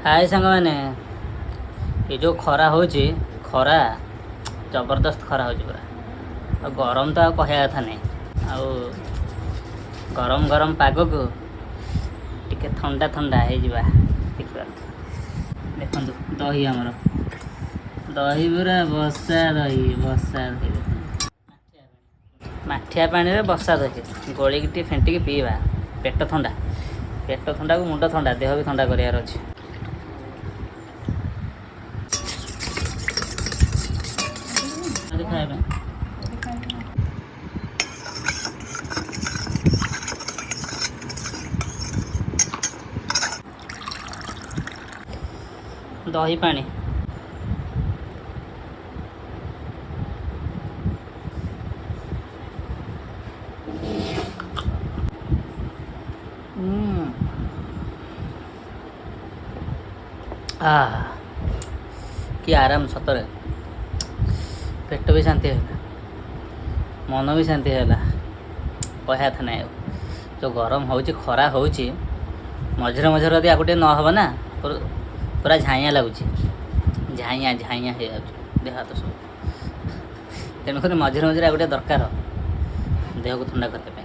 हाय सांग मैंने ये जो खरा हो खरा जबरदस्त खरा हो पूरा गरम तो कहया कथा नहीं आउ गरम गरम पाग को टिके ठंडा ठंडा हो देखा देखु दही आमर दही पूरा बसा दही माठिया पानी रे बसा दही गोलिकी फेंटिकी पीवा पेट ठंडा को मुंड ठंडा देह भी ठंडा करार अच्छे खाଇବା दही पानी कि आराम सतरे पेट भी शांति है मन भी शांति है कहया था ना जो गरम हो खरा हो मझे मझे यदि आगे न हो ना पूरा झाइया लगुच झाइया झाइया हो देह हाथ सब तेणुक मझे मझे आगे दरकार देह को ठंडा करने